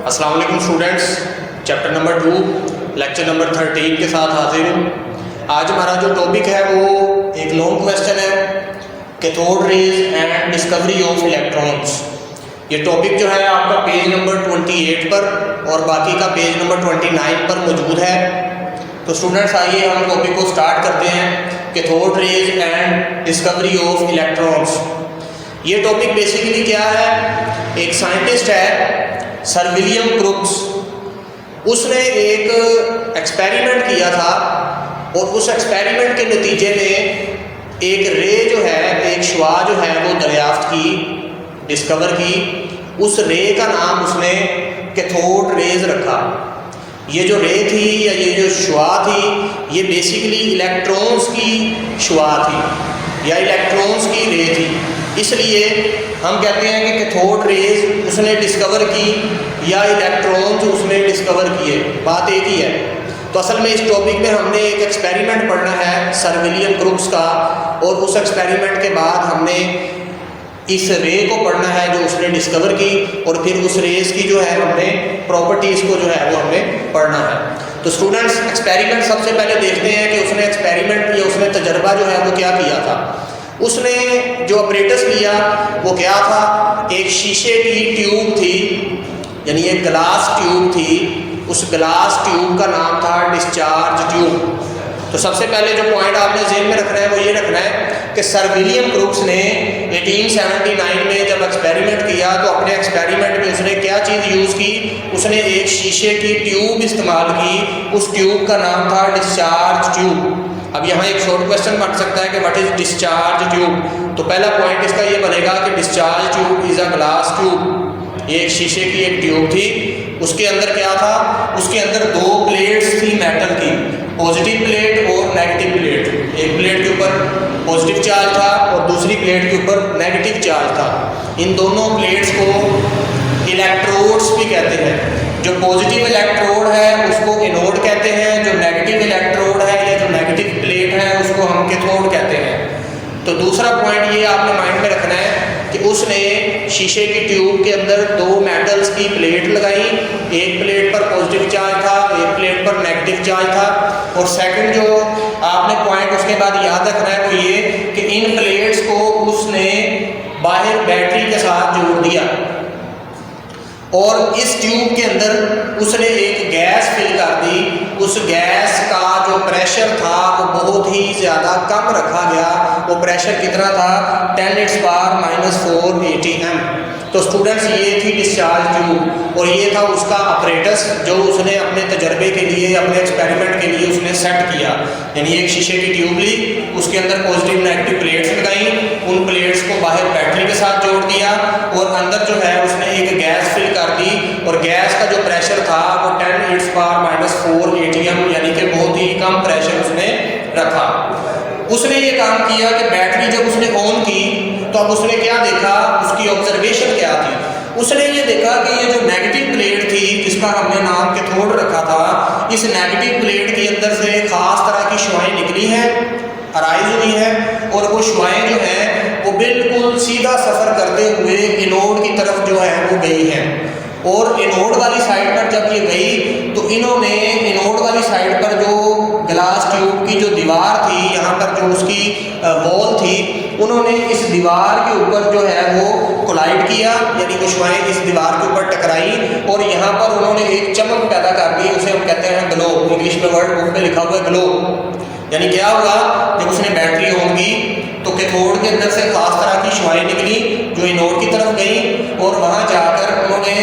अस्सलाम वालेकुम students, chapter number 2 lecture number 13 के साथ हाजिर हूँ। आज हमारा जो टॉपिक है वो एक लॉन्ग क्वेश्चन है, cathode rays and discovery of electrons. ये टॉपिक जो है आपका पेज नंबर 28 पर और बाकी का पेज नंबर 29 पर मौजूद है। तो स्टूडेंट्स आइए हम टॉपिक को स्टार्ट करते हैं, cathode rays and discovery of electrons. ये टॉपिक बेसिकली क्या है, एक साइंटिस्ट है सर विलियम क्रुक्स, उसने एक एक्सपेरिमेंट किया था और उस एक्सपेरिमेंट के नतीजे में एक रे जो है, एक शुआ जो है वो दरियाफ्त की, डिस्कवर की। उस रे का नाम उसने कैथोड रेज रखा। ये जो रे थी या ये जो शुआ थी, ये बेसिकली इलेक्ट्रॉन्स की शुआ थी या इलेक्ट्रॉन्स की रे थी। इसलिए हम कहते हैं कि कैथोड रेज उसने डिस्कवर की या इलेक्ट्रॉन्स उसने डिस्कवर किए, बात एक ही है। तो असल में इस टॉपिक में हमने एक एक्सपेरिमेंट पढ़ना है सर विलियम क्रुक्स का, और उस एक्सपेरिमेंट के बाद हमने इस रे को पढ़ना है जो उसने डिस्कवर की, और फिर उस रेस की जो है हमने प्रॉपर्टीज़ को जो है वो हमने पढ़ना है। तो स्टूडेंट्स एक्सपेरिमेंट सबसे पहले देखते हैं कि उसने एक्सपेरिमेंट या उसने तजर्बा जो है वो क्या किया था। उसने जो ऑपरेटस लिया वो क्या था, एक शीशे की ट्यूब थी, यानी एक ग्लास ट्यूब थी। उस ग्लास ट्यूब का नाम था डिस्चार्ज ट्यूब। तो सबसे पहले जो पॉइंट आपने ज़हन में रखना है वो ये रखना है कि सर विलियम क्रुक्स ने 1879 में जब एक्सपेरिमेंट किया तो अपने एक्सपेरिमेंट में उसने क्या चीज़ यूज़ की, उसने एक शीशे की ट्यूब इस्तेमाल की। उस ट्यूब का नाम था डिस्चार्ज ट्यूब। अब यहाँ एक शॉर्ट क्वेश्चन बन सकता है कि व्हाट इज डिस्चार्ज ट्यूब। तो पहला पॉइंट इसका ये बनेगा कि discharge tube is a glass tube. ये एक शीशे की एक ट्यूब थी, उसके अंदर क्या था, उसके अंदर दो प्लेट्स थी मेटल की, पॉजिटिव प्लेट और नेगेटिव प्लेट। एक प्लेट के ऊपर पॉजिटिव चार्ज था और दूसरी प्लेट के ऊपर नेगेटिव चार्ज था। इन दोनों प्लेट्स को इलेक्ट्रोड्स भी कहते हैं। जो पॉजिटिव इलेक्ट्रोड है उसको एनोड कहते हैं, जो नेगेटिव इलेक्ट्रोड है या जो नेगेटिव प्लेट है उसको हम कैथोड कहते हैं। तो दूसरा पॉइंट ये आपने माइंड में रखना है कि उसने शीशे की ट्यूब के अंदर दो मेटल्स की प्लेट लगाई, एक प्लेट पर पॉजिटिव चार्ज था, एक प्लेट पर नेगेटिव चार्ज था। और सेकंड जो आपने पॉइंट उसके बाद याद रखना है वो ये कि इन प्लेट्स को उसने बाहर बैटरी के साथ जोड़ दिया और इस ट्यूब के अंदर उसने एक गैस फिल कर दी। उस गैस का जो प्रेशर था वो बहुत ही ज़्यादा कम रखा गया। वो प्रेशर कितना था, 10⁻⁻⁴ atm। तो स्टूडेंट्स ये थी डिस्चार्ज ट्यूब और ये था उसका ऑपरेटस जो उसने अपने तजर्बे के लिए, अपने एक्सपेरिमेंट के लिए उसने सेट किया। यानी एक शीशे की ट्यूब ली, उसके अंदर पॉजिटिव नेगेटिव प्लेट्स लगाई, उन प्लेट्स को बाहर बैटरी के साथ जोड़ दिया और अंदर जो है उसने एक गैस फिल कर दी और गैस का जो प्रेशर था वो 10⁻⁻⁴ atm, यानी कि बहुत ही कम प्रेशर उसने रखा। उसने ये काम किया कि बैटरी जब उसने ऑन की तो अब उसने क्या देखा, उसकी ऑब्जर्वेशन क्या थी, उसने ये देखा कि ये जो नेगेटिव प्लेट थी जिसका हमने नाम कैथोड रखा था, इस नेगेटिव प्लेट के अंदर से खास तरह की शुआएं निकली हैं, अराइज हुई हैं, और वो शुआएं जो हैं वो बिल्कुल सीधा सफ़र करते हुए एनोड की तरफ जो है वो गई हैं। और एनोड वाली साइड पर जब ये गई तो इन्होंने एनोड वाली साइड पर जो ग्लास ट्यूब की जो दीवार थी, यहाँ पर जो उसकी वॉल थी, उन्होंने इस दीवार के ऊपर जो है वो कोलाइड किया, यानी वो शुआएं इस दीवार के ऊपर टकराई और यहाँ पर उन्होंने एक चमक पैदा कर दी। उसे हम कहते हैं ग्लो। इंग्लिश में वर्ड बुक में लिखा हुआ है ग्लो। यानी क्या हुआ, जब उसने बैटरी ऑन की तो कैथोड के अंदर से खास तरह की शुआएं निकली जो एनोड की तरफ गई और वहाँ जाकर उन्होंने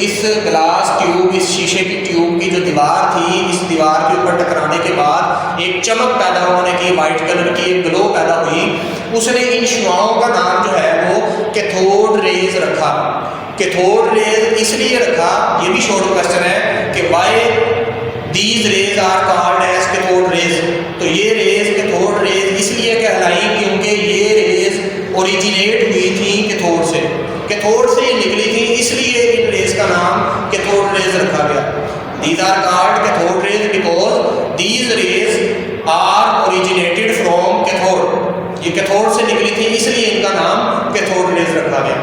इस ग्लास ट्यूब, इस शीशे की ट्यूब की जो दीवार थी, इस दीवार के ऊपर टकराने के बाद एक चमक पैदा होने की, वाइट कलर की एक ग्लो पैदा हुई। उसने इन शुआओं का नाम जो है वो कैथोड रेज रखा। कैथोड रेज इसलिए रखा, ये भी शॉर्ट क्वेश्चन है कि why these rays are called as cathode rays. तो ये रेज कैथोड रेज इसलिए कहलाई क्योंकि ये रेज ओरिजिनेट हुई थी कैथोड से, कैथोड से ये निकली थी, इसलिए इन रेज का नाम कैथोड रेज रखा गया। These are called cathode rays because these rays are originated from cathode. ये कैथोड से निकली थी इसलिए इनका नाम कैथोड रेज रखा गया।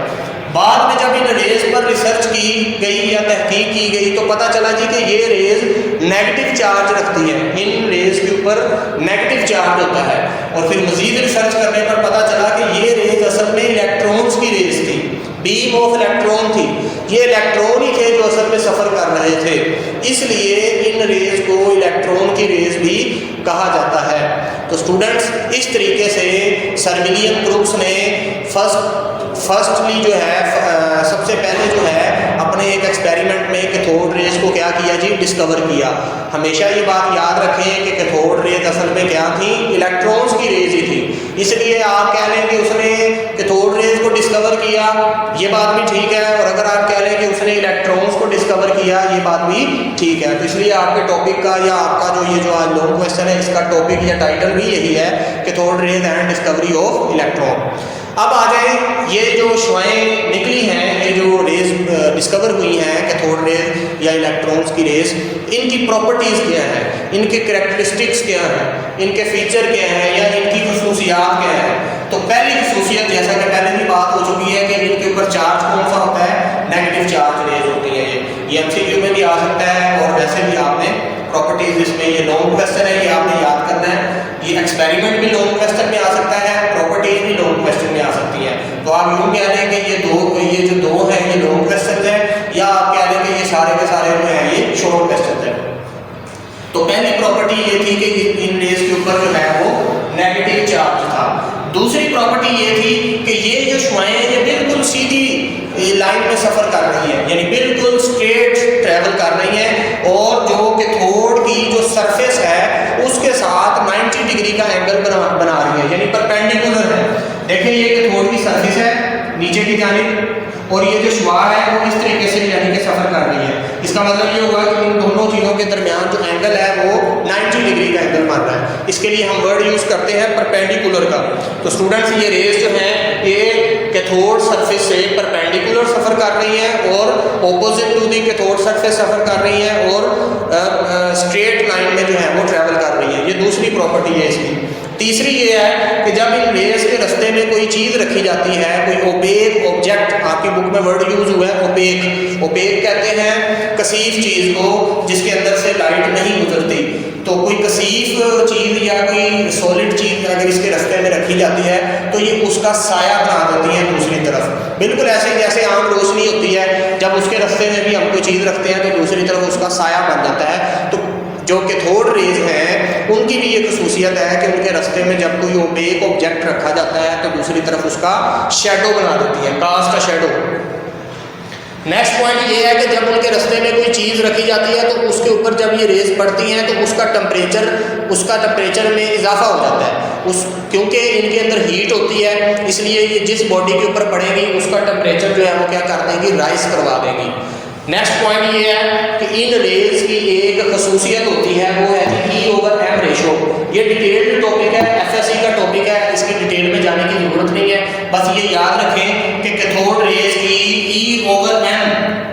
बाद में जब इन रेज पर रिसर्च की गई या तहकीक की गई तो पता चला जी कि ये रेज नेगेटिव चार्ज रखती है, इन रेज के ऊपर नेगेटिव चार्ज होता है। और फिर मजीद रिसर्च करने पर पता चला कि ये रेज असल में इलेक्ट्रॉन्स की रेज थी, बीम ऑफ इलेक्ट्रॉन थी। ये इलेक्ट्रॉन ही थे जो असल में सफ़र कर रहे थे, इसलिए इन रेज को इलेक्ट्रॉन की रेज भी कहा जाता है। तो स्टूडेंट्स, इस तरीके से सर विलियम क्रुक्स ने फर्स्टली जो है सबसे पहले जो है अपने एक एक्सपेरिमेंट में कैथोड रेज को क्या किया जी, डिस्कवर किया। हमेशा ये बात याद रखें कि कैथोड रेज असल में क्या थी, इलेक्ट्रॉन्स की रेज ही थी। इसलिए आप कह लें कि उसने कैथोड रेज को डिस्कवर किया, ये बात भी ठीक है, और अगर आप कह लें कि उसने इलेक्ट्रॉन्स को डिस्कवर किया, ये बात भी ठीक है। तो इसलिए आपके टॉपिक का या आपका जो ये जो आज लॉन्ग क्वेश्चन है, इसका टॉपिक या टाइटल भी यही है, cathode rays and discovery of electron. अब आ जाए, ये जो शुआएं निकली हैं, ये जो रेज डिस्कवर हुई हैं कैथोड रेज या इलेक्ट्रॉन्स की रेज, इनकी प्रॉपर्टीज़ क्या हैं, इनके करैक्टरिस्टिक्स क्या हैं, इनके फीचर क्या हैं या इनकी खसूसियात क्या हैं। तो पहली खसूसियत, जैसा कि पहले भी बात हो चुकी है, कि इनके ऊपर चार्ज कौन सा होता है, नेगेटिव चार्ज रेज होती है। ये MCQ में भी आ सकता है और वैसे भी आपने प्रॉपर्टीज, इसमें ये लॉन्ग क्वेश्चन है, ये आपने याद करना है। ये एक्सपेरिमेंट भी लॉन्ग क्वेश्चन में आ सकता है, प्रॉपर्टीज भी लॉन्ग क्वेश्चन में आ सकती है। तो आप यूँ कह लें कि ये जो दो हैं ये लॉन्ग क्वेश्चन है, या आप कह लें कि ये सारे के सारे जो हैं ये शॉर्ट क्वेश्चन है। तो पहली प्रॉपर्टी ये थी कि इन रेज के ऊपर जो है वो नेगेटिव चार्ज था। दूसरी प्रॉपर्टी ये थी कि ये जो शुआएं ये बिल्कुल सीधी लाइन में सफ़र कर रही है, यानी बिल्कुल स्ट्रेट ट्रैवल कर रही है, और जो कैथोड की जो सरफेस है उसके साथ 90 डिग्री का एंगल बना रही है, यानी परपेंडिकुलर है। देखिए ये कैथोड की सरफेस है नीचे की जानिब, और ये जो शुआ है वो इस तरीके से यानी कि सफ़र कर रही है। इसका मतलब ये होगा कि इन दोनों चीज़ों के दरमियान जो एंगल है वो 90 डिग्री का एंगल बन रहा है। इसके लिए हम वर्ड यूज़ करते हैं परपेंडिकुलर का। तो स्टूडेंट्स, ये रेज जो है ये कैथोड सरफेस से परपेंडिकुलर सफ़र कर रही है और opposite to the cathode surface सफ़र कर रही है, और स्ट्रेट लाइन में जो है वो ट्रैवल कर रही है। ये दूसरी प्रॉपर्टी है इसकी। तीसरी ये है कि जब इन रेज के रास्ते में कोई चीज़ रखी जाती है, कोई ओपेक ऑब्जेक्ट, आपकी बुक में वर्ड यूज हुआ है ओपेक। ओपेक कहते हैं कसीफ चीज़ को जिसके अंदर से लाइट नहीं गुजरती। तो कोई कसीफ चीज़ या कोई सॉलिड चीज़ अगर इसके रास्ते में रखी जाती है तो ये उसका साया बना देती है दूसरी तरफ, बिल्कुल ऐसे जैसे आम रोशनी होती है, जब उसके रास्ते में भी हम कोई चीज़ रखते हैं तो दूसरी तरफ उसका साया बन जाता है। तो जो कैथोड रेज हैं उनकी भी ये खसूसियत है कि उनके रास्ते में जब कोई ओपेक ऑब्जेक्ट रखा जाता है तो दूसरी तरफ उसका शेडो बना देती है, कास्ट का शेडो। नेक्स्ट पॉइंट ये है कि जब उनके रास्ते में कोई चीज़ रखी जाती है तो उसके ऊपर जब ये रेज पड़ती हैं तो उसका टेम्परेचर में इजाफा हो जाता है, क्योंकि इनके अंदर हीट होती है, इसलिए ये जिस बॉडी के ऊपर पड़ेगी उसका टेम्परेचर जो है वो क्या कर देंगी, राइज करवा देंगी। नेक्स्ट पॉइंट ये है कि इन रेज की एक खसूसियत होती है, वो है कि E/M रेशो। ये डिटेल्ड टॉपिक है, FSC का टॉपिक है, इसकी डिटेल में जाने की जरूरत नहीं है। बस ये याद रखें कि कैथोड रेज की E/M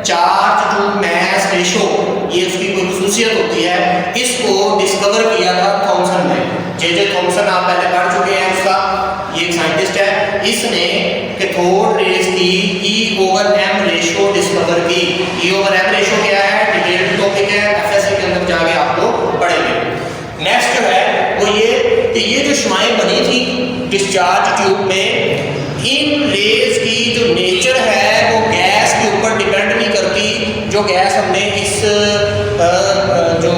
charge to mess ratio, ये उसकी कोई खसूसियत होती है। इसको डिस्कवर किया था थॉमसन ने। J.J. थॉमसन आप पहले पढ़ चुके हैं, उसका ये एक साइंटिस्ट है, इसने कैथोड रेज की E/M रेशो डिस्कवर की। E/M रेशो क्या है, डिटेल्ड टॉपिक है, FSC के अंदर जाके आपको पढ़ेंगे। नेक्स्ट है वो ये कि ये जो शुआएं बनी थी डिस्चार्ज ट्यूब में, इन रेज की जो नेचर है वो गैस के ऊपर डिपेंड नहीं करती। जो गैस हमने इस जो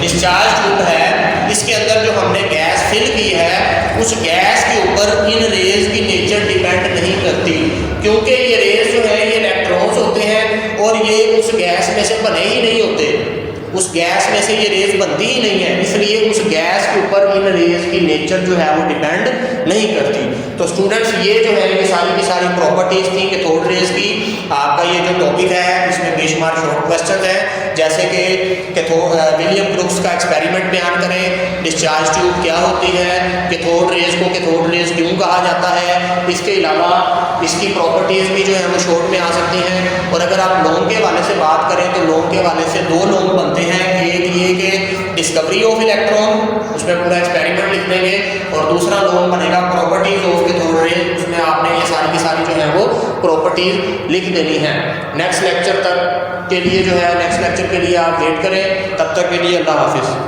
डिस्चार्ज ट्यूब है इसके अंदर जो हमने गैस फिल की है, उस गैस के ऊपर इन रेज की नेचर डिपेंड नहीं करती, क्योंकि ये रेज जो है ये इलेक्ट्रॉन्स होते हैं और ये उस गैस में से बने ही नहीं होते, उस गैस में से ये रेज बनती ही नहीं है, इसलिए उस गैस के ऊपर इन रेज की नेचर जो है वो डिपेंड नहीं करती। तो स्टूडेंट्स, ये जो है ये सारी की सारी प्रॉपर्टीज़ थी कैथोड रेज की। आपका ये जो टॉपिक है इसमें बेशुमार शॉर्ट क्वेश्चन है, जैसे कि विलियम क्रुक्स का एक्सपेरिमेंट बयान करें, डिस्चार्ज ट्यूब क्या होती है, कैथोड रेज को कैथोड रेज क्यों कहा जाता है, इसके अलावा इसकी प्रॉपर्टीज़ भी जो है वो शॉर्ट में आ सकती हैं। और अगर आप लॉन्ग के हवाले से बात करें तो लॉन्ग के हवाले से दो लॉन्ग बनते हैं, एक ये कि डिस्कवरी ऑफ इलेक्ट्रॉन, उसमें पूरा एक्सपेरिमेंट लिख देंगे, और दूसरा लॉन्ग बनेगा प्रॉपर्टीज ऑफ कैथोड रेज, उसमें आपने ये सारी की सारी जो है वो प्रॉपर्टीज़ लिख देनी है। नेक्स्ट लेक्चर तक के लिए जो है नेक्स्ट लेक्चर के लिए आप वेट करें, तब तक के लिए अल्लाह हाफिज़।